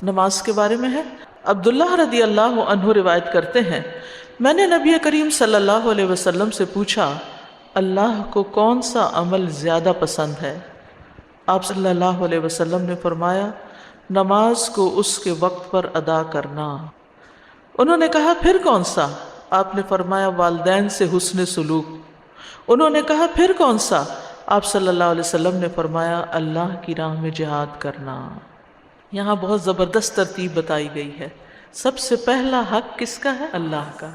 نماز کے بارے میں ہے۔ عبداللہ رضی اللہ عنہ روایت کرتے ہیں، میں نے نبی کریم صلی اللہ علیہ وسلم سے پوچھا اللہ کو کون سا عمل زیادہ پسند ہے؟ آپ صلی اللہ علیہ وسلم نے فرمایا نماز کو اس کے وقت پر ادا کرنا۔ انہوں نے کہا پھر کون سا؟ آپ نے فرمایا والدین سے حسن سلوک۔ انہوں نے کہا پھر کون سا؟ آپ صلی اللہ علیہ وسلم نے فرمایا اللہ کی راہ میں جہاد کرنا۔ یہاں بہت زبردست ترتیب بتائی گئی ہے۔ سب سے پہلا حق کس کا ہے؟ اللہ کا۔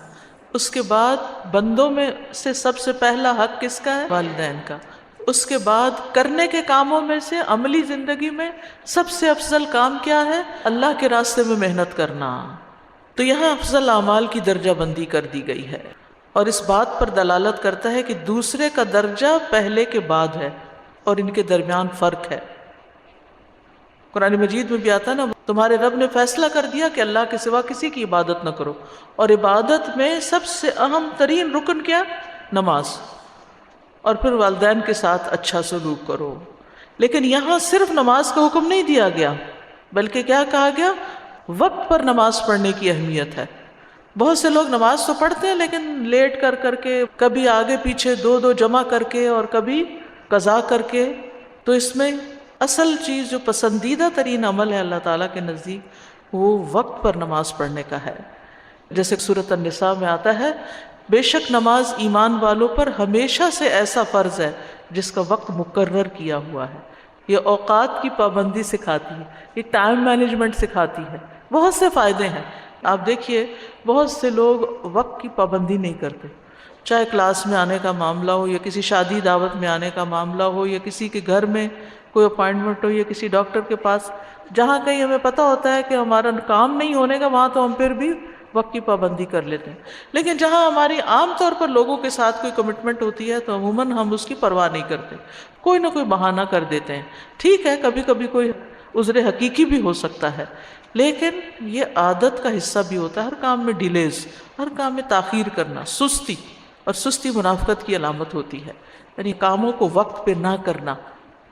اس کے بعد بندوں میں سے سب سے پہلا حق کس کا ہے؟ والدین کا۔ اس کے بعد کرنے کے کاموں میں سے عملی زندگی میں سب سے افضل کام کیا ہے؟ اللہ کے راستے میں محنت کرنا۔ تو یہاں افضل اعمال کی درجہ بندی کر دی گئی ہے، اور اس بات پر دلالت کرتا ہے کہ دوسرے کا درجہ پہلے کے بعد ہے اور ان کے درمیان فرق ہے۔ قرآن مجید میں بھی آتا ہے نا، تمہارے رب نے فیصلہ کر دیا کہ اللہ کے سوا کسی کی عبادت نہ کرو، اور عبادت میں سب سے اہم ترین رکن کیا؟ نماز، اور پھر والدین کے ساتھ اچھا سلوک کرو۔ لیکن یہاں صرف نماز کا حکم نہیں دیا گیا، بلکہ کیا کہا گیا؟ وقت پر نماز پڑھنے کی اہمیت ہے۔ بہت سے لوگ نماز تو پڑھتے ہیں لیکن لیٹ کر کر کے، کبھی آگے پیچھے دو دو جمع کر کے اور کبھی قضا کر کے۔ تو اس میں اصل چیز جو پسندیدہ ترین عمل ہے اللہ تعالیٰ کے نزدیک، وہ وقت پر نماز پڑھنے کا ہے۔ جیسے سورۃ النساء میں آتا ہے بے شک نماز ایمان والوں پر ہمیشہ سے ایسا فرض ہے جس کا وقت مقرر کیا ہوا ہے۔ یہ اوقات کی پابندی سکھاتی ہے، یہ ٹائم مینجمنٹ سکھاتی ہے۔ بہت سے فائدے ہیں۔ آپ دیکھیے بہت سے لوگ وقت کی پابندی نہیں کرتے، چاہے کلاس میں آنے کا معاملہ ہو، یا کسی شادی دعوت میں آنے کا معاملہ ہو، یا کسی کے گھر میں کوئی اپائنٹمنٹ ہو، یا کسی ڈاکٹر کے پاس، جہاں کہیں ہمیں پتہ ہوتا ہے کہ ہمارا کام نہیں ہونے کا، وہاں تو ہم پھر بھی وقت کی پابندی کر لیتے ہیں۔ لیکن جہاں ہماری عام طور پر لوگوں کے ساتھ کوئی کمٹمنٹ ہوتی ہے تو عموماً ہم اس کی پرواہ نہیں کرتے، کوئی نہ کوئی بہانہ کر دیتے ہیں۔ ٹھیک ہے، کبھی کبھی کوئی عذر حقیقی بھی ہو سکتا ہے، لیکن یہ عادت کا حصہ بھی ہوتا ہے۔ ہر کام میں ڈیلیز، ہر کام میں تاخیر کرنا، سستی، اور سستی منافقت کی علامت ہوتی ہے، یعنی کاموں کو وقت پہ نہ کرنا۔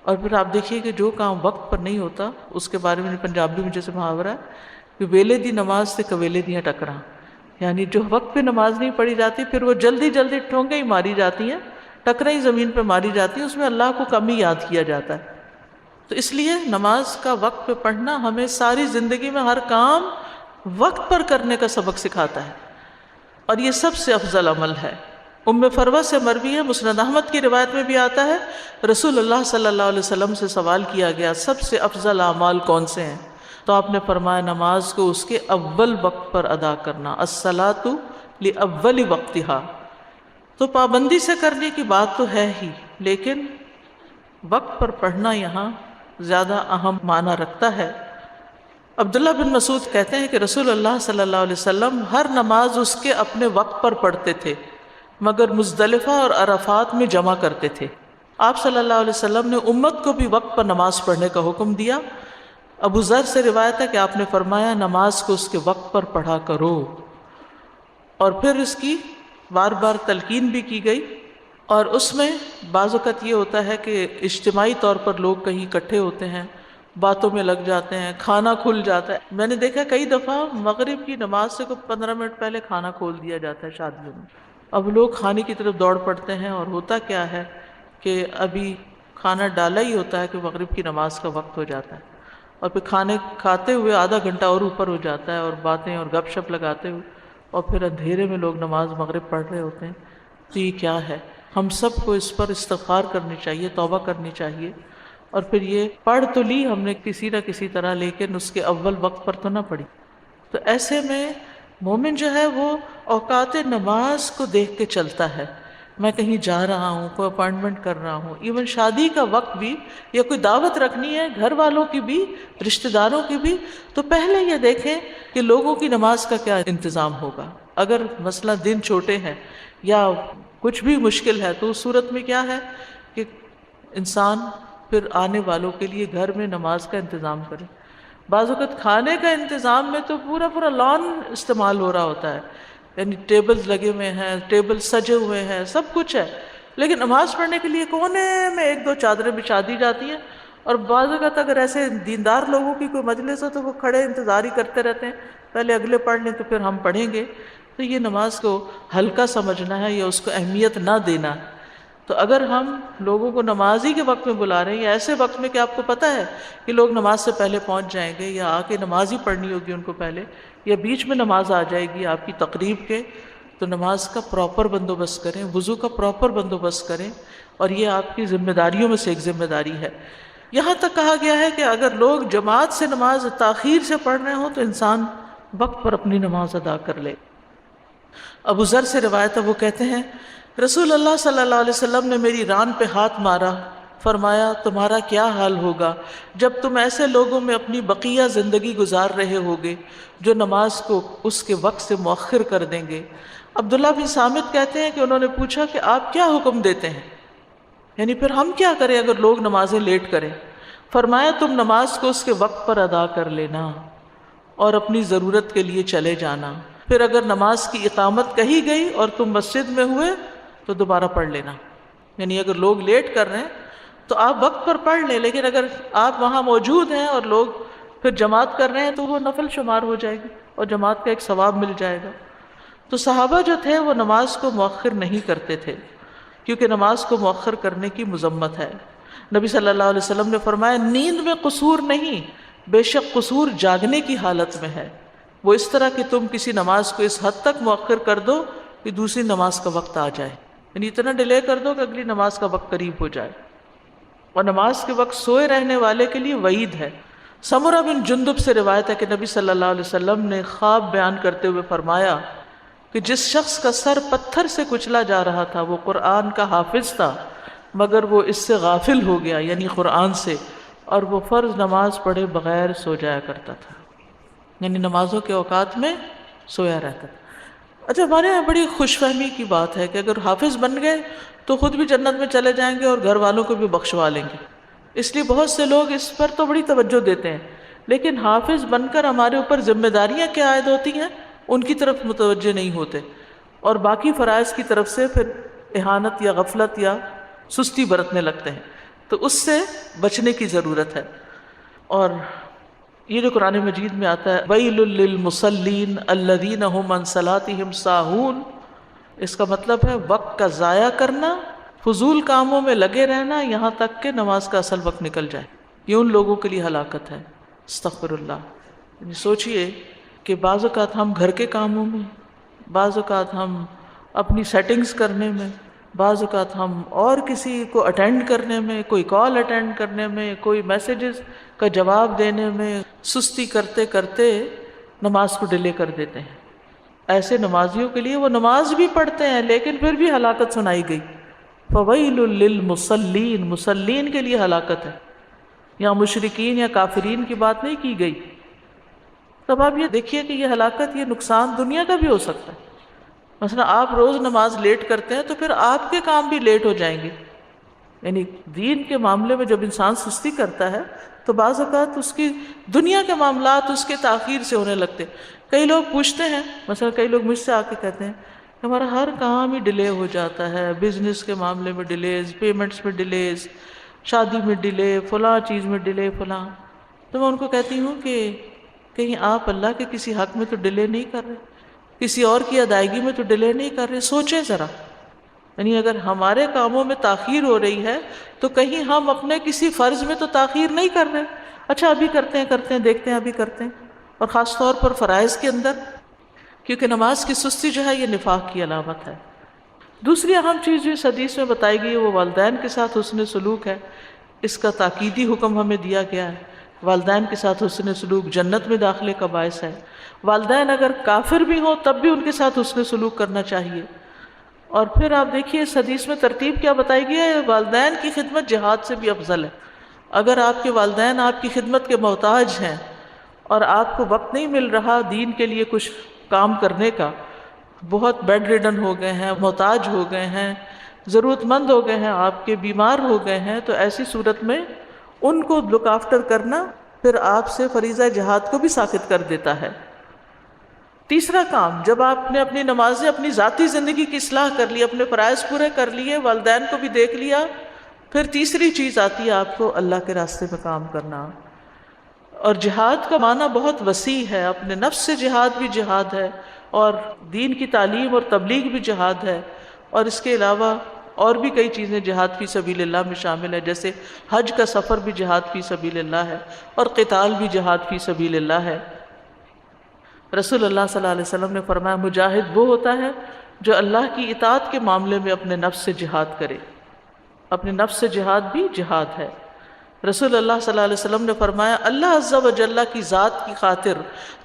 اور پھر آپ دیکھیے کہ جو کام وقت پر نہیں ہوتا اس کے بارے میں پنجابی میں جیسے محاورہ ہے کہ ویلے دی نماز سے کویلے دیاں ٹکراں، یعنی جو وقت پہ نماز نہیں پڑھی جاتی پھر وہ جلدی جلدی ٹھونکیں ہی ماری جاتی ہیں، ٹکریں ہی زمین پہ ماری جاتی ہیں، اس میں اللہ کو کم ہی یاد کیا جاتا ہے۔ تو اس لیے نماز کا وقت پہ پڑھنا ہمیں ساری زندگی میں ہر کام وقت پر کرنے کا سبق سکھاتا ہے، اور یہ سب سے افضل عمل ہے۔ ام فروہ سے مروی ہے، مسند احمد کی روایت میں بھی آتا ہے، رسول اللہ صلی اللہ علیہ وسلم سے سوال کیا گیا سب سے افضل اعمال کون سے ہیں؟ تو آپ نے فرمایا نماز کو اس کے اول وقت پر ادا کرنا، الصلاۃ لأول وقتها۔ تو پابندی سے کرنے کی بات تو ہے ہی، لیکن وقت پر پڑھنا یہاں زیادہ اہم معنی رکھتا ہے۔ عبداللہ بن مسعود کہتے ہیں کہ رسول اللہ صلی اللہ علیہ وسلم ہر نماز اس کے اپنے وقت پر پڑھتے تھے، مگر مزدلفہ اور عرفات میں جمع کرتے تھے۔ آپ صلی اللہ علیہ وسلم نے امت کو بھی وقت پر نماز پڑھنے کا حکم دیا۔ ابو ذر سے روایت ہے کہ آپ نے فرمایا نماز کو اس کے وقت پر پڑھا کرو، اور پھر اس کی بار بار تلقین بھی کی گئی۔ اور اس میں بعض اوقات یہ ہوتا ہے کہ اجتماعی طور پر لوگ کہیں اکٹھے ہوتے ہیں، باتوں میں لگ جاتے ہیں، کھانا کھل جاتا ہے۔ میں نے دیکھا کئی دفعہ مغرب کی نماز سے 15 منٹ پہلے کھانا کھول دیا جاتا ہے شادیوں میں۔ اب لوگ کھانے کی طرف دوڑ پڑتے ہیں، اور ہوتا کیا ہے کہ ابھی کھانا ڈالا ہی ہوتا ہے کہ مغرب کی نماز کا وقت ہو جاتا ہے، اور پھر کھانے کھاتے ہوئے آدھا گھنٹہ اور اوپر ہو جاتا ہے، اور باتیں اور گپ شپ لگاتے ہوئے، اور پھر اندھیرے میں لوگ نماز مغرب پڑھ رہے ہوتے ہیں۔ تو یہ کیا ہے؟ ہم سب کو اس پر استغفار کرنی چاہیے، توبہ کرنی چاہیے۔ اور پھر یہ پڑھ تو لی ہم نے کسی نہ کسی طرح، لیکن اس کے اول وقت پر تو نہ پڑھی۔ تو ایسے میں مومن جو ہے وہ اوقات نماز کو دیکھ کے چلتا ہے۔ میں کہیں جا رہا ہوں، کوئی اپائنٹمنٹ کر رہا ہوں، ایون شادی کا وقت بھی، یا کوئی دعوت رکھنی ہے گھر والوں کی بھی، رشتہ داروں کی بھی، تو پہلے یہ دیکھیں کہ لوگوں کی نماز کا کیا انتظام ہوگا۔ اگر مثلا دن چھوٹے ہیں یا کچھ بھی مشکل ہے تو اس صورت میں کیا ہے کہ انسان پھر آنے والوں کے لیے گھر میں نماز کا انتظام کرے۔ بعض اوقات کھانے کا انتظام میں تو پورا پورا لان استعمال ہو رہا ہوتا ہے، یعنی ٹیبلز لگے ہوئے ہیں، ٹیبل سجے ہوئے ہیں، سب کچھ ہے، لیکن نماز پڑھنے کے لیے کونے میں ایک دو چادریں بچھا دی جاتی ہیں، اور بعض اوقات اگر ایسے دیندار لوگوں کی کوئی مجلس ہو تو وہ کھڑے انتظار ہی کرتے رہتے ہیں، پہلے اگلے پڑھ لیں تو پھر ہم پڑھیں گے. تو یہ نماز کو ہلکا سمجھنا ہے یا اس کو اہمیت نہ دینا. تو اگر ہم لوگوں کو نماز ہی کے وقت میں بلا رہے ہیں یا ایسے وقت میں کہ آپ کو پتہ ہے کہ لوگ نماز سے پہلے پہنچ جائیں گے یا آ کے نماز ہی پڑھنی ہوگی ان کو پہلے، یا بیچ میں نماز آ جائے گی آپ کی تقریب کے، تو نماز کا پراپر بندوبست کریں، وضو کا پراپر بندوبست کریں، اور یہ آپ کی ذمہ داریوں میں سے ایک ذمہ داری ہے. یہاں تک کہا گیا ہے کہ اگر لوگ جماعت سے نماز تاخیر سے پڑھ رہے ہوں تو انسان وقت پر اپنی نماز ادا کر لے. ابو ذر سے روایت ہے، وہ کہتے ہیں رسول اللہ صلی اللہ علیہ وسلم نے میری ران پہ ہاتھ مارا، فرمایا تمہارا کیا حال ہوگا جب تم ایسے لوگوں میں اپنی بقیہ زندگی گزار رہے ہوگے جو نماز کو اس کے وقت سے مؤخر کر دیں گے. عبداللہ بن صامت کہتے ہیں کہ انہوں نے پوچھا کہ آپ کیا حکم دیتے ہیں، یعنی پھر ہم کیا کریں اگر لوگ نمازیں لیٹ کریں؟ فرمایا تم نماز کو اس کے وقت پر ادا کر لینا اور اپنی ضرورت کے لیے چلے جانا. پھر اگر نماز کی اقامت کہی گئی اور تم مسجد میں ہوئے تو دوبارہ پڑھ لینا. یعنی اگر لوگ لیٹ کر رہے ہیں تو آپ وقت پر پڑھ لیں، لیکن اگر آپ وہاں موجود ہیں اور لوگ پھر جماعت کر رہے ہیں تو وہ نفل شمار ہو جائے گی اور جماعت کا ایک ثواب مل جائے گا. تو صحابہ جو تھے وہ نماز کو مؤخر نہیں کرتے تھے کیونکہ نماز کو مؤخر کرنے کی مذمت ہے. نبی صلی اللہ علیہ وسلم نے فرمایا نیند میں قصور نہیں، بے شک قصور جاگنے کی حالت میں ہے. وہ اس طرح کہ تم کسی نماز کو اس حد تک مؤخر کر دو کہ دوسری نماز کا وقت آ جائے، یعنی اتنا ڈیلے کر دو کہ اگلی نماز کا وقت قریب ہو جائے. اور نماز کے وقت سوئے رہنے والے کے لیے وعید ہے. سمرہ بن جندب سے روایت ہے کہ نبی صلی اللہ علیہ وسلم نے خواب بیان کرتے ہوئے فرمایا کہ جس شخص کا سر پتھر سے کچلا جا رہا تھا وہ قرآن کا حافظ تھا مگر وہ اس سے غافل ہو گیا، یعنی قرآن سے، اور وہ فرض نماز پڑھے بغیر سو جایا کرتا تھا، یعنی نمازوں کے اوقات میں سویا رہتا تھا. اچھا، ہمارے یہاں بڑی خوش فہمی کی بات ہے کہ اگر حافظ بن گئے تو خود بھی جنت میں چلے جائیں گے اور گھر والوں کو بھی بخشوا لیں گے، اس لیے بہت سے لوگ اس پر تو بڑی توجہ دیتے ہیں، لیکن حافظ بن کر ہمارے اوپر ذمہ داریاں کیا عائد ہوتی ہیں ان کی طرف متوجہ نہیں ہوتے، اور باقی فرائض کی طرف سے پھر اہانت یا غفلت یا سستی برتنے لگتے ہیں. تو اس سے بچنے کی ضرورت ہے. اور یہ جو قرآن مجید میں آتا ہے وَيْلٌ لِّلْمُصَلِّينَ الَّذِينَ هُمْ عَنْ صَلَاتِهِمْ سَاهُونَ، اس کا مطلب ہے وقت کا ضائع کرنا، فضول کاموں میں لگے رہنا یہاں تک کہ نماز کا اصل وقت نکل جائے. یہ ان لوگوں کے لیے ہلاکت ہے. استغفر اللہ. یعنی سوچئے کہ بعض اوقات ہم گھر کے کاموں میں، بعض اوقات ہم اپنی سیٹنگز کرنے میں، بعض اوقات ہم اور کسی کو اٹینڈ کرنے میں، کوئی کال اٹینڈ کرنے میں، کوئی میسیجز کا جواب دینے میں سستی کرتے کرتے نماز کو ڈیلے کر دیتے ہیں. ایسے نمازیوں کے لیے وہ نماز بھی پڑھتے ہیں لیکن پھر بھی ہلاکت سنائی گئی. فَوَيْلٌ لِّلْمُصَلِّينَ، مصلین کے لیے ہلاکت ہے. یہاں مشرکین یا کافرین کی بات نہیں کی گئی. تب آپ یہ دیکھیے کہ یہ ہلاکت، یہ نقصان دنیا کا بھی ہو سکتا ہے. مثلا آپ روز نماز لیٹ کرتے ہیں تو پھر آپ کے کام بھی لیٹ ہو جائیں گے. یعنی دین کے معاملے میں جب انسان سستی کرتا ہے تو بعض اوقات اس کی دنیا کے معاملات اس کے تاخیر سے ہونے لگتے. کئی لوگ پوچھتے ہیں، مثلا کئی لوگ مجھ سے آ کے کہتے ہیں کہ ہمارا ہر کام ہی ڈیلے ہو جاتا ہے، بزنس کے معاملے میں ڈیلیز، پیمنٹس میں ڈیلیز، شادی میں ڈیلے، فلاں چیز میں ڈیلے، فلاں. تو میں ان کو کہتی ہوں کہ کہیں آپ اللہ کے کسی حق میں تو ڈیلے نہیں کر رہے، کسی اور کی ادائیگی میں تو ڈیلے نہیں کر رہے. سوچیں ذرا، یعنی اگر ہمارے کاموں میں تاخیر ہو رہی ہے تو کہیں ہم اپنے کسی فرض میں تو تاخیر نہیں کر رہے. اچھا ابھی کرتے ہیں دیکھتے ہیں ابھی کرتے ہیں، اور خاص طور پر فرائض کے اندر، کیونکہ نماز کی سستی جو ہے یہ نفاق کی علامت ہے. دوسری اہم چیز جو اس حدیث میں بتائی گئی ہے وہ والدین کے ساتھ حسن سلوک ہے. اس کا تاکیدی حکم ہمیں دیا گیا ہے. والدین کے ساتھ حسن سلوک جنت میں داخلے کا باعث ہے. والدین اگر کافر بھی ہوں تب بھی ان کے ساتھ حسن سلوک کرنا چاہیے. اور پھر آپ دیکھیے اس حدیث میں ترتیب کیا بتائی گئی ہے، والدین کی خدمت جہاد سے بھی افضل ہے. اگر آپ کے والدین آپ کی خدمت کے محتاج ہیں اور آپ کو وقت نہیں مل رہا دین کے لیے کچھ کام کرنے کا، بہت بیڈ ریڈن ہو گئے ہیں، محتاج ہو گئے ہیں، ضرورت مند ہو گئے ہیں، آپ کے بیمار ہو گئے ہیں، تو ایسی صورت میں ان کو لک آفٹر کرنا پھر آپ سے فریضہ جہاد کو بھی ساقط کر دیتا ہے. تیسرا کام، جب آپ نے اپنی نمازیں، اپنی ذاتی زندگی کی اصلاح کر لی، اپنے فرائض پورے کر لیے، والدین کو بھی دیکھ لیا، پھر تیسری چیز آتی ہے آپ کو اللہ کے راستے میں کام کرنا. اور جہاد کا معنی بہت وسیع ہے، اپنے نفس سے جہاد بھی جہاد ہے، اور دین کی تعلیم اور تبلیغ بھی جہاد ہے، اور اس کے علاوہ اور بھی کئی چیزیں جہاد فی سبیل اللہ میں شامل ہیں، جیسے حج کا سفر بھی جہاد فی سبیل اللہ ہے، اور قتال بھی جہاد فی سبیل اللہ ہے. رسول اللہ صلی اللہ علیہ وسلم نے فرمایا مجاہد وہ ہوتا ہے جو اللہ کی اطاعت کے معاملے میں اپنے نفس سے جہاد کرے. اپنے نفس سے جہاد بھی جہاد ہے. رسول اللہ صلی اللہ علیہ وسلم نے فرمایا اللہ عز و جل کی ذات کی خاطر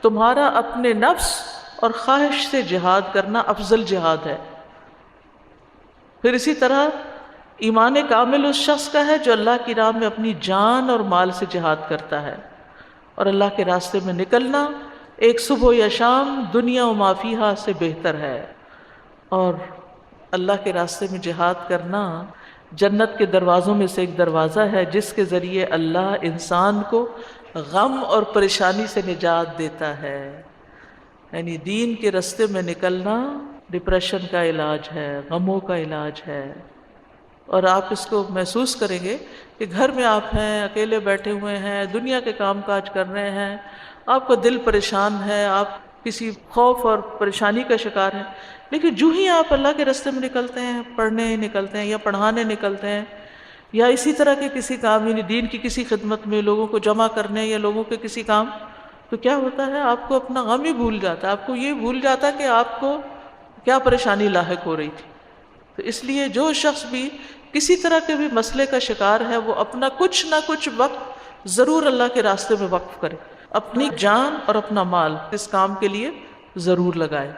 تمہارا اپنے نفس اور خواہش سے جہاد کرنا افضل جہاد ہے. پھر اسی طرح ایمان کامل اس شخص کا ہے جو اللہ کی راہ میں اپنی جان اور مال سے جہاد کرتا ہے. اور اللہ کے راستے میں نکلنا ایک صبح یا شام دنیا و ما فیہا سے بہتر ہے. اور اللہ کے راستے میں جہاد کرنا جنت کے دروازوں میں سے ایک دروازہ ہے جس کے ذریعے اللہ انسان کو غم اور پریشانی سے نجات دیتا ہے. یعنی دین کے راستے میں نکلنا ڈپریشن کا علاج ہے، غموں کا علاج ہے. اور آپ اس کو محسوس کریں گے کہ گھر میں آپ ہیں، اکیلے بیٹھے ہوئے ہیں، دنیا کے کام کاج کر رہے ہیں، آپ کا دل پریشان ہے، آپ کسی خوف اور پریشانی کا شکار ہیں، لیکن جو ہی آپ اللہ کے راستے میں نکلتے ہیں، پڑھنے نکلتے ہیں یا پڑھانے نکلتے ہیں یا اسی طرح کے کسی کام، یعنی دین کی کسی خدمت میں لوگوں کو جمع کرنے یا لوگوں کے کسی کام، تو کیا ہوتا ہے آپ کو اپنا غم ہی بھول جاتا ہے، آپ کو یہ بھول جاتا ہے کہ آپ کو کیا پریشانی لاحق ہو رہی تھی. تو اس لیے جو شخص بھی کسی طرح کے بھی مسئلے کا شکار ہے وہ اپنا کچھ نہ کچھ وقت ضرور اللہ کے راستے میں وقف کرے، اپنی جان اور اپنا مال اس کام کے لیے ضرور لگائے.